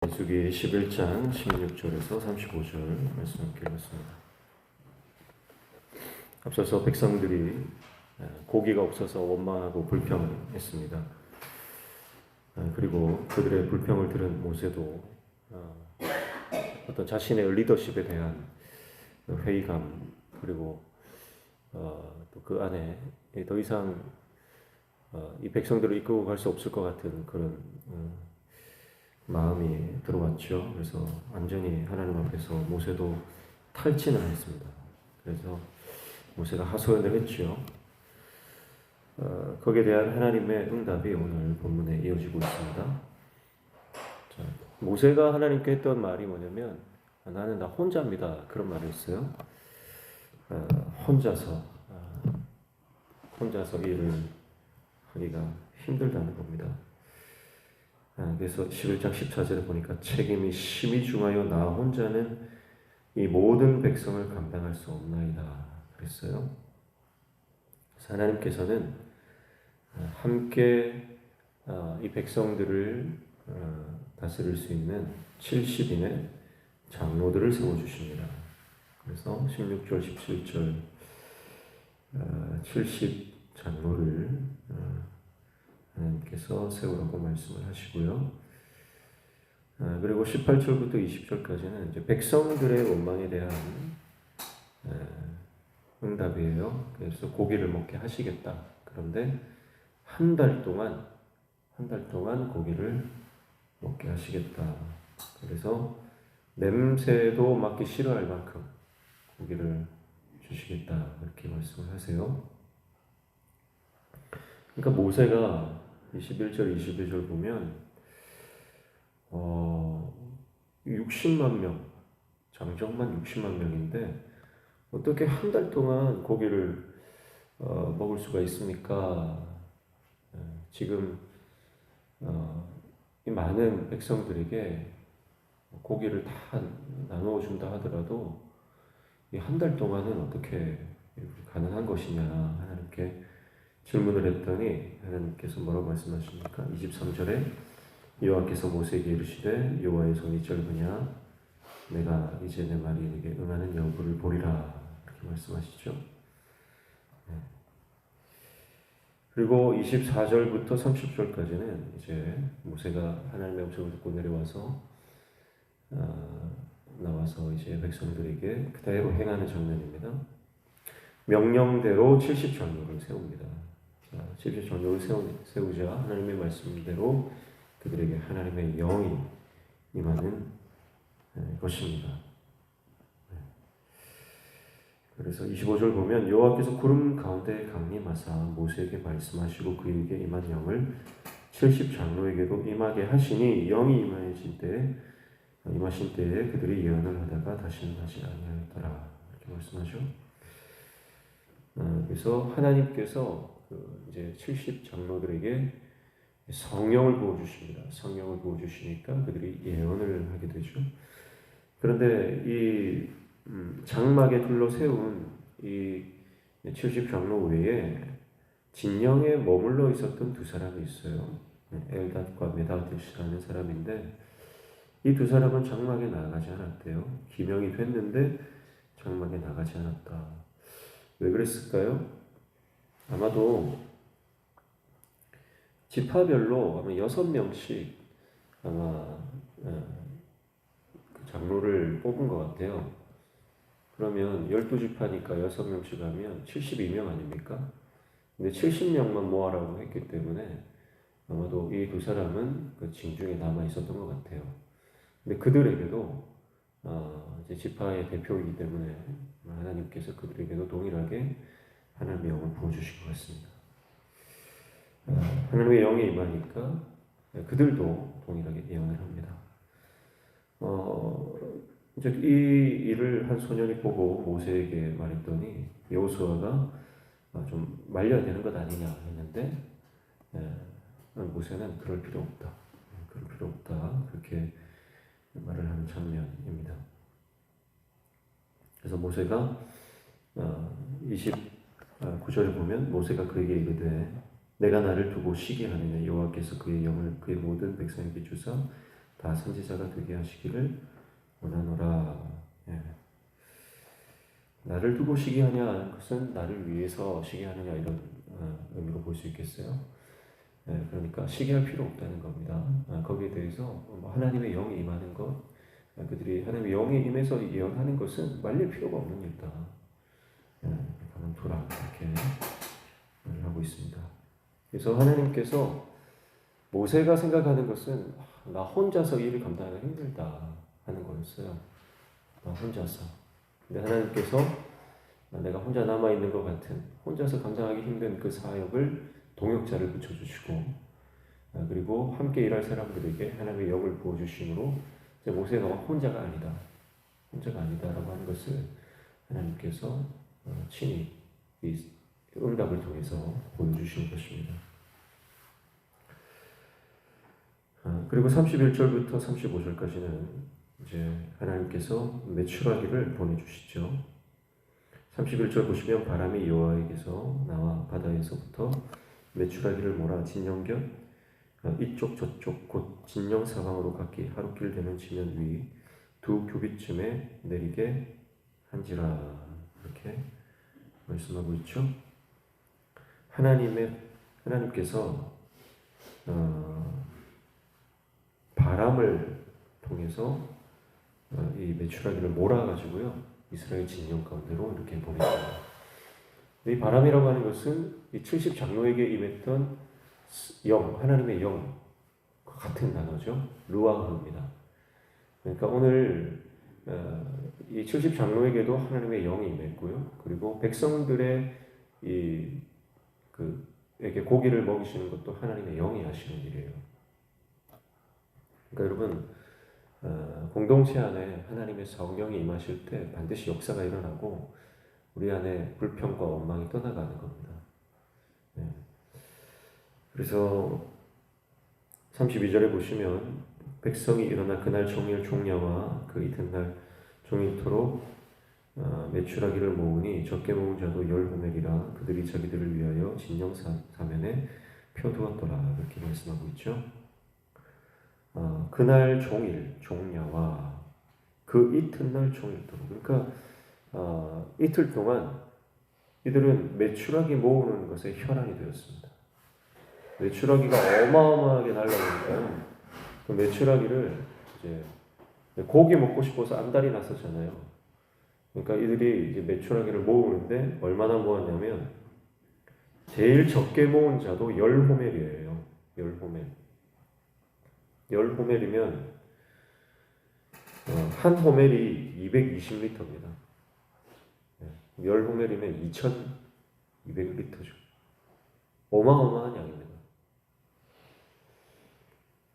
민수기 11장 16절에서 35절 말씀 함께 읽겠습니다. 앞서서 백성들이 고기가 없어서 원망하고 불평했습니다. 그리고 그들의 불평을 들은 모세도 어떤 자신의 리더십에 대한 회의감, 그리고 또 그 안에 더 이상 이 백성들을 이끌고 갈 수 없을 것 같은 그런 마음이 들어왔죠. 그래서 완전히 하나님 앞에서 모세도 탈진을 했습니다. 그래서 모세가 하소연을 했죠. 거기에 대한 하나님의 응답이 오늘 본문에 이어지고 있습니다. 자, 모세가 하나님께 했던 말이 뭐냐면, 나는 나 혼자입니다, 그런 말을 했어요. 혼자서 일을 하기가 힘들다는 겁니다. 그래서 11장 14절에 보니까 책임이 심히 중하여 나 혼자는 이 모든 백성을 감당할 수 없나이다 그랬어요. 그래서 하나님께서는 함께 이 백성들을 다스릴 수 있는 70인의 장로들을 세워주십니다. 그래서 16절 17절 70 장로를 하나님께서 세우라고 말씀을 하시고요. 그리고 18절부터 20절까지는 이제 백성들의 원망에 대한 응답이에요. 그래서 고기를 먹게 하시겠다. 그런데 한 달 동안 고기를 먹게 하시겠다. 그래서 냄새도 맡기 싫어할 만큼 고기를 주시겠다. 이렇게 말씀을 하세요. 그러니까 모세가 21절, 22절 보면 60만 명, 장정만 60만 명인데 어떻게 한 달 동안 고기를 먹을 수가 있습니까? 지금 이 많은 백성들에게 고기를 다 나누어 준다 하더라도 이 한 달 동안은 어떻게 가능한 것이냐 하나님께 질문을 했더니 하나님께서 뭐라고 말씀하십니까? 23절에 여호와께서 모세에게 이르시되 여호와의 손이 짧으냐 내가 이제 내 말이 네게 응하는 여부를 보리라 이렇게 말씀하시죠. 그리고 24절부터 30절까지는 이제 모세가 하나님의 음성을 듣고 내려와서 나와서 이제 백성들에게 그대로 행하는 장면입니다. 명령대로 70장로를 세웁니다. 70장로를 세우자 하나님의 말씀대로 그들에게 하나님의 영이 임하는 것입니다. 그래서 25절 보면 여호와께서 구름 가운데 강림하사 모세에게 말씀하시고 그에게 임한 영을 70장로에게도 임하게 하시니 영이 임하신 때에 그들이 예언을 하다가 다시는 하지 아니하였더라 이렇게 말씀하죠. 그래서 하나님께서 이제 70장로들에게 성령을 부어주십니다. 성령을 부어주시니까 그들이 예언을 하게 되죠. 그런데 이 장막에 둘러 세운 이 70장로 외에 진영에 머물러 있었던 두 사람이 있어요. 엘닷과 메다드시라는 사람인데 이 두 사람은 장막에 나가지 않았대요. 기명이 됐는데 장막에 나가지 않았다. 왜 그랬을까요? 아마도 지파별로 아마 6명씩 아마 장로를 뽑은 것 같아요. 그러면 12지파니까 6명씩 하면 72명 아닙니까? 근데 70명만 모아라고 했기 때문에 아마도 이 두 사람은 그 징중에 남아 있었던 것 같아요. 근데 그들에게도 이제 지파의 대표이기 때문에 하나님께서 그들에게도 동일하게 하나님의 영을 부어주신 것 같습니다. 하나님의 영이 임하니까 그들도 동일하게 예언을 합니다. 이제 이 일을 한 소년이 보고 모세에게 말했더니 여호수아가 좀 말려야 되는 것 아니냐 했는데 모세는 그럴 필요 없다. 그렇게 말을 하는 장면입니다. 그래서 모세가 29절에 보면 모세가 그에게 이르되 내가 나를 두고 쉬게 하느냐 여호와께서 그의 영을 그의 모든 백성에게 주사 다 선지자가 되게 하시기를 원하노라. 예. 나를 두고 시기하냐 것은 나를 위해서 시기하느냐 이런 의미로 볼 수 있겠어요. 예, 그러니까 시기할 필요 없다는 겁니다. 거기에 대해서 하나님의 영이 임하는 것, 그들이 하나님의 영이 임해서 예언하는 것은 말릴 필요가 없는 일이다. 가만두라 이렇게 하고 있습니다. 그래서 하나님께서 모세가 생각하는 것은 나 혼자서 일을 감당하기가 힘들다 하는 거였어요. 나 혼자서. 근데 하나님께서 내가 혼자 남아있는 것 같은 혼자서 감당하기 힘든 그 사역을 동역자를 붙여주시고 그리고 함께 일할 사람들에게 하나님의 영을 부어주심으로 모세가 혼자가 아니다. 혼자가 아니다라고 하는 것을 하나님께서 친히 이 응답을 통해서 보여주시는 것입니다. 그리고 31절부터 35절까지는 이제 하나님께서 메추라기를 보내주시죠. 31절 보시면 바람이 여호와에게서 나와 바다에서부터 메추라기를 몰아 진영 곁 이쪽 저쪽 곧 진영 사방으로 각기 하루길 되는 지면 위 2규빗쯤에 내리게 한지라 이렇게 말씀하고 있죠. 하나님께서 바람을 통해서 이 메추라기를 몰아가지고요 이스라엘 진영 가운데로 이렇게 보내줍니다. 이 바람이라고 하는 것은 이 70장로에게 임했던 영, 하나님의 영 같은 단어죠. 루아흐입니다. 그러니까 오늘 이 70장로에게도 하나님의 영이 임했고요. 그리고 백성들의 에게 고기를 먹이시는 것도 하나님의 영이 하시는 일이에요. 그러니까 여러분 공동체 안에 하나님의 성령이 임하실 때 반드시 역사가 일어나고 우리 안에 불평과 원망이 떠나가는 겁니다. 네. 그래서 32절에 보시면 백성이 일어나 그날 종일 종야와 그 이튿날 종일토록 메추라기를 모으니 적게 모은 자도 10호멜이라 그들이 자기들을 위하여 진영 사면에 펴두었더라 이렇게 말씀하고 있죠. 그날 종일 종야와 그 이튿날 종일토록 그러니까 이틀 동안 이들은 메추라기 모으는 것에 혈안이 되었습니다. 메추라기가 어마어마하게 날라오니까 그 메추라기를 이제 고기 먹고 싶어서 안달이 났었잖아요. 그러니까 이들이 이제 메추라기를 모으는데 얼마나 모았냐면 제일 적게 모은 자도 10호멜이에요. 10호멜. 10호멜이면 한 호멜이 220리터입니다. 10호멜이면 2200리터죠. 어마어마한 양입니다.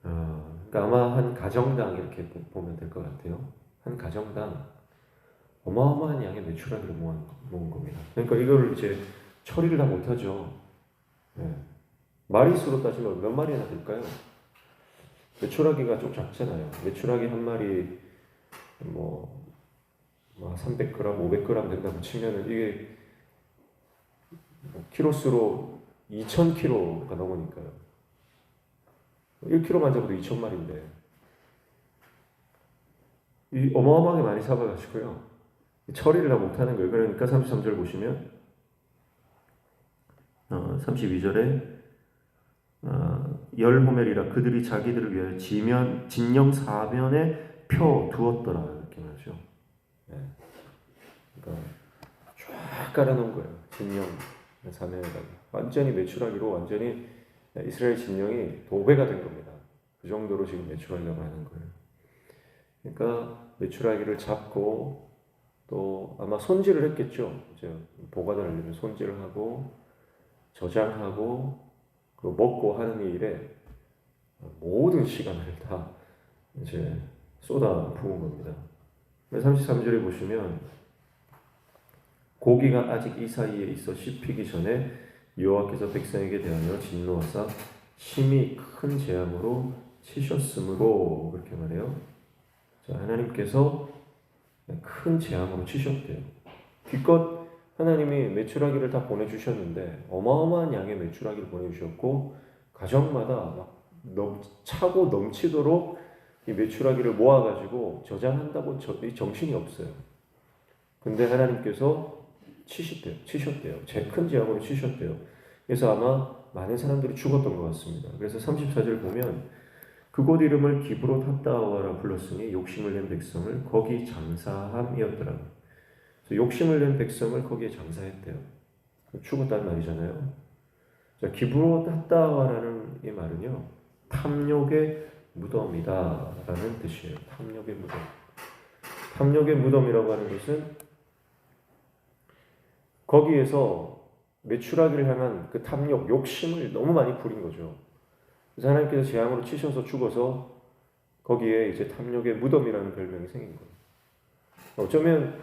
그러니까 아마 한 가정당 이렇게 보면 될 것 같아요. 한 가정당 어마어마한 양의 메추라기를 모은 겁니다. 그러니까 이걸 이제 처리를 다 못하죠. 마리수로 따지면 몇 마리나 될까요? 메추라기가 좀 작잖아요. 메추라기 한 마리 300g, 500g 된다고 치면은 이게 키로수로 2000kg가 넘으니까요. 1kg만 잡아도 2000마리인데 이 어마어마하게 많이 잡아가지고요. 처리를 다 못하는 거예요. 그러니까 33절 보시면 32절에 10호멜이라 그들이 자기들을 위하여 진영 사면에 펴 두었더라 이렇게 말하죠. 그러니까 쫙 깔아놓은 거예요. 진영 사면에다가 완전히 메추라기로 완전히 이스라엘 진영이 도배가 된 겁니다. 그 정도로 지금 메추라기가 많은 거예요. 그러니까 메추라기를 잡고 또 아마 손질을 했겠죠. 이제 보관을 하려면 손질을 하고 저장하고 그리고 먹고 하는 일에 모든 시간을 다 이제 쏟아 부은 겁니다. 33절에 보시면 고기가 아직 이 사이에 있어 씹히기 전에 여호와께서 백성에게 대하여 진노하사 심히 큰 재앙으로 치셨으므로 그렇게 말해요. 자, 하나님께서 큰 재앙으로 치셨대요. 기껏 하나님이 메추라기를 다 보내주셨는데 어마어마한 양의 메추라기를 보내주셨고 가정마다 막 차고 넘치도록 이 메추라기를 모아가지고 저장한다고 정신이 없어요. 근데 하나님께서 치셨대요. 제 큰 재앙으로 치셨대요. 그래서 아마 많은 사람들이 죽었던 것 같습니다. 그래서 34절 보면 그곳 이름을 기브롯 핫다와라 불렀으니 욕심을 낸 백성을 거기 장사함이었더라. 욕심을 낸 백성을 거기에 장사했대요. 죽었다는 말이잖아요. 자, 기브롯 핫다와라는 이 말은요, 탐욕의 무덤이다라는 뜻이에요. 탐욕의 무덤. 탐욕의 무덤이라고 하는 것은 거기에서 메추라기를 향한 그 탐욕, 욕심을 너무 많이 부린 거죠. 그래서 하나님께서 재앙으로 치셔서 죽어서 거기에 이제 탐욕의 무덤이라는 별명이 생긴 거예요. 어쩌면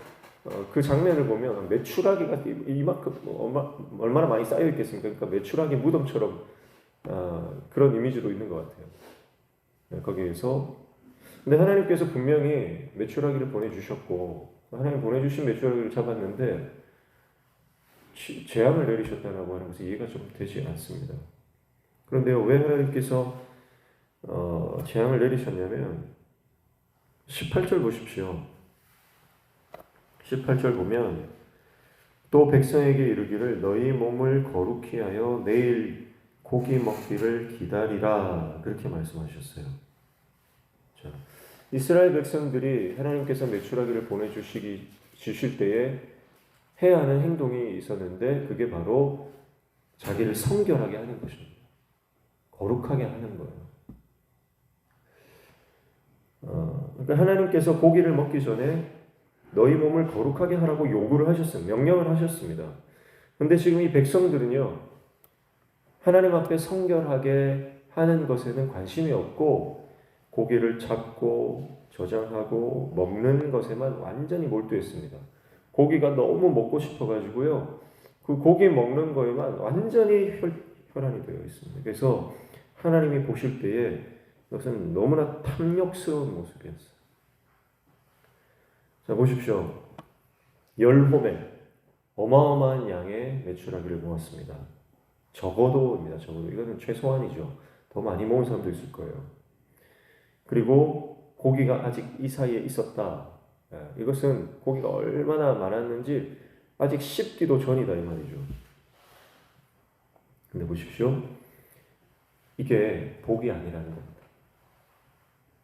그 장면을 보면 메추라기가 이만큼 얼마나 많이 쌓여 있겠습니까? 그러니까 메추라기 무덤처럼 그런 이미지도 있는 것 같아요. 거기에서 근데 하나님께서 분명히 메추라기를 보내주셨고 하나님 보내주신 메추라기를 잡았는데 재앙을 내리셨다라고 하는 것이 이해가 좀 되지 않습니다. 그런데요, 왜 하나님께서 재앙을 내리셨냐면 18절 보십시오. 18절 보면 또 백성에게 이르기를 너희 몸을 거룩히 하여 내일 고기 먹기를 기다리라 그렇게 말씀하셨어요. 자, 이스라엘 백성들이 하나님께서 메추라기를 주실 때에 해야 하는 행동이 있었는데 그게 바로 자기를 성결하게 하는 것입니다. 거룩하게 하는 거예요. 그러니까 하나님께서 고기를 먹기 전에 너희 몸을 거룩하게 하라고 요구를 하셨습니다. 명령을 하셨습니다. 근데 지금 이 백성들은요, 하나님 앞에 성결하게 하는 것에는 관심이 없고 고기를 잡고 저장하고 먹는 것에만 완전히 몰두했습니다. 고기가 너무 먹고 싶어가지고요, 그 고기 먹는 거에만 완전히 혈안이 되어 있습니다. 그래서 하나님이 보실 때에 이것은 너무나 탐욕스러운 모습이었어요. 자, 보십시오. 10홈에 어마어마한 양의 메추라기를 모았습니다. 적어도입니다. 이거는 최소한이죠. 더 많이 모은 사람도 있을 거예요. 그리고 고기가 아직 이 사이에 있었다. 이것은 고기가 얼마나 많았는지 아직 씹기도 전이다 이 말이죠. 근데 보십시오. 이게 복이 아니라는 겁니다.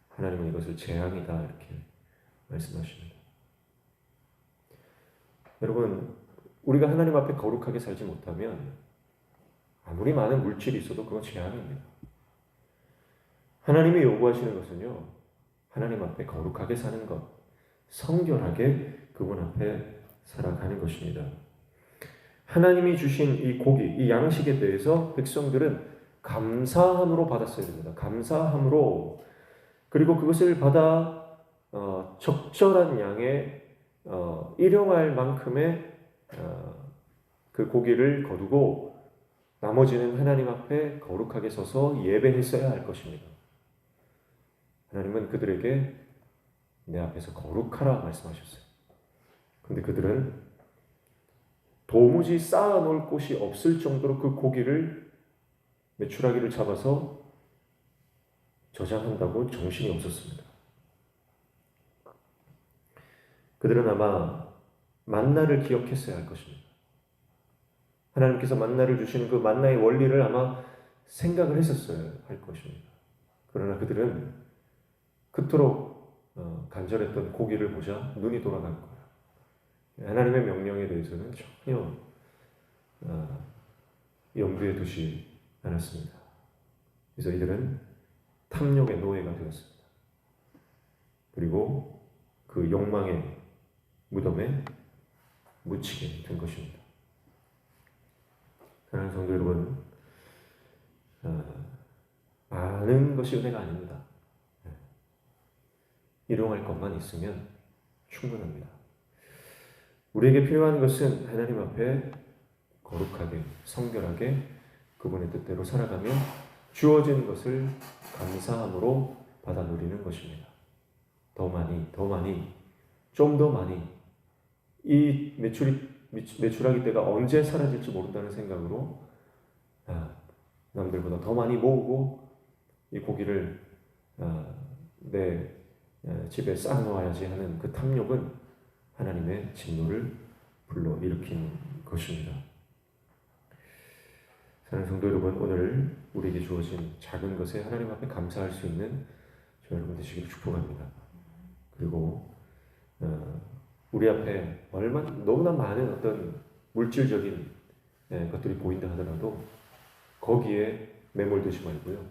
하나님은 이것을 재앙이다 이렇게 말씀하십니다. 여러분, 우리가 하나님 앞에 거룩하게 살지 못하면 아무리 많은 물질이 있어도 그건 재앙입니다. 하나님이 요구하시는 것은요, 하나님 앞에 거룩하게 사는 것, 성결하게 그분 앞에 살아가는 것입니다. 하나님이 주신 이 고기, 이 양식에 대해서 백성들은 감사함으로 받았어야 됩니다. 감사함으로. 그리고 그것을 받아 적절한 양의 일용할 만큼의 그 고기를 거두고 나머지는 하나님 앞에 거룩하게 서서 예배했어야 할 것입니다. 하나님은 그들에게 내 앞에서 거룩하라 말씀하셨어요. 근데 그들은 도무지 쌓아놓을 곳이 없을 정도로 그 고기를 메추라기를 잡아서 저장한다고 정신이 없었습니다. 그들은 아마 만나를 기억했어야 할 것입니다. 하나님께서 만나를 주시는 그 만나의 원리를 아마 생각을 했었어야 할 것입니다. 그러나 그들은 그토록 간절했던 고기를 보자 눈이 돌아간 거예요. 하나님의 명령에 대해서는 전혀 염두에 두지 않았습니다. 그래서 이들은 탐욕의 노예가 되었습니다. 그리고 그 욕망의 무덤에 묻히게 된 것입니다. 사랑하는 성도 여러분, 많은 것이 은혜가 아닙니다. 일용할 것만 있으면 충분합니다. 우리에게 필요한 것은 하나님 앞에 거룩하게, 성결하게 그분의 뜻대로 살아가며 주어진 것을 감사함으로 받아 누리는 것입니다. 더 많이, 좀 더 많이. 이 메추라기 때가 언제 사라질지 모른다는 생각으로 남들보다 더 많이 모으고 이 고기를 내 집에 쌓아놓아야지 하는 그 탐욕은 하나님의 진노를 불러일으킨 것입니다. 사랑하는 성도 여러분, 오늘 우리에게 주어진 작은 것에 하나님 앞에 감사할 수 있는 저 여러분 되시기를 축복합니다. 그리고 우리 앞에 너무나 많은 어떤 물질적인 것들이 보인다 하더라도 거기에 매몰되지 말고요,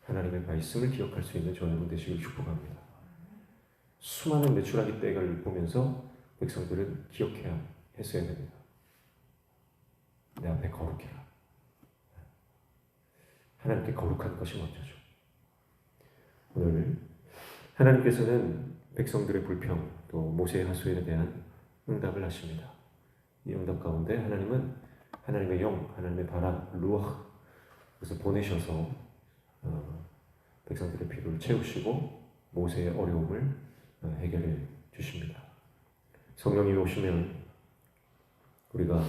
하나님의 말씀을 기억할 수 있는 저 여러분 되시기를 축복합니다. 수많은 매출하기 때를 보면서 백성들은 기억해야 했어야 됩니다. 내 앞에 거룩해라. 하나님께 거룩한 것이 먼저죠. 오늘 하나님께서는 백성들의 불평, 또 모세의 하소연에 대한 응답을 하십니다. 이 응답 가운데 하나님은 하나님의 영, 하나님의 바람, 루아, 그래서 보내셔서 백성들의 필요를 채우시고 모세의 어려움을 해결해 주십니다. 성령이 오시면 우리가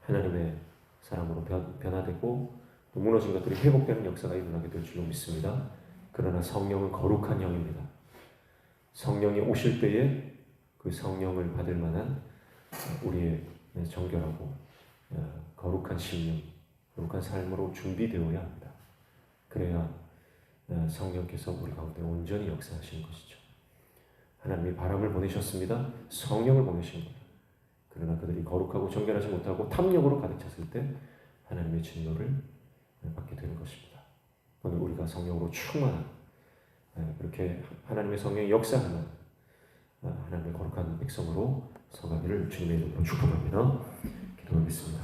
하나님의 사람으로 변화되고 또 무너진 것들이 회복되는 역사가 일어나게 될 줄로 믿습니다. 그러나 성령은 거룩한 영입니다. 성령이 오실 때에 그 성령을 받을 만한 우리의 정결하고 거룩한 심령, 거룩한 삶으로 준비되어야 합니다. 그래야 성령께서 우리 가운데 온전히 역사하시는 것이죠. 하나님이 바람을 보내셨습니다. 성령을 보내신 거예요. 그러나 그들이 거룩하고 정결하지 못하고 탐욕으로 가득 찼을 때 하나님의 진노를 받게 되는 것입니다. 오늘 우리가 성령으로 충만한, 그렇게 하나님의 성령이 역사하는 하나님의 거룩한 백성으로 서가기를 주님의 이름으로 축복합니다. 기도하겠습니다.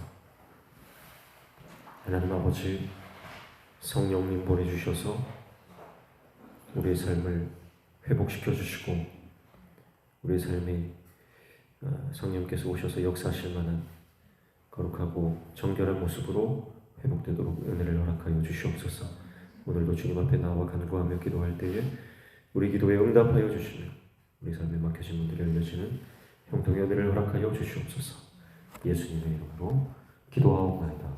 하나님 아버지, 성령님 보내주셔서 우리의 삶을 회복시켜 주시고 우리의 삶이 성령께서 오셔서 역사하실 만한 거룩하고 정결한 모습으로 회복되도록 은혜를 허락하여 주시옵소서. 오늘도 주님 앞에 나와 간구하며 기도할 때에 우리 기도에 응답하여 주시며 우리 삶에 막혀진 문들이 열려지는 형통의 은혜를 허락하여 주시옵소서. 예수님의 이름으로 기도하옵나이다.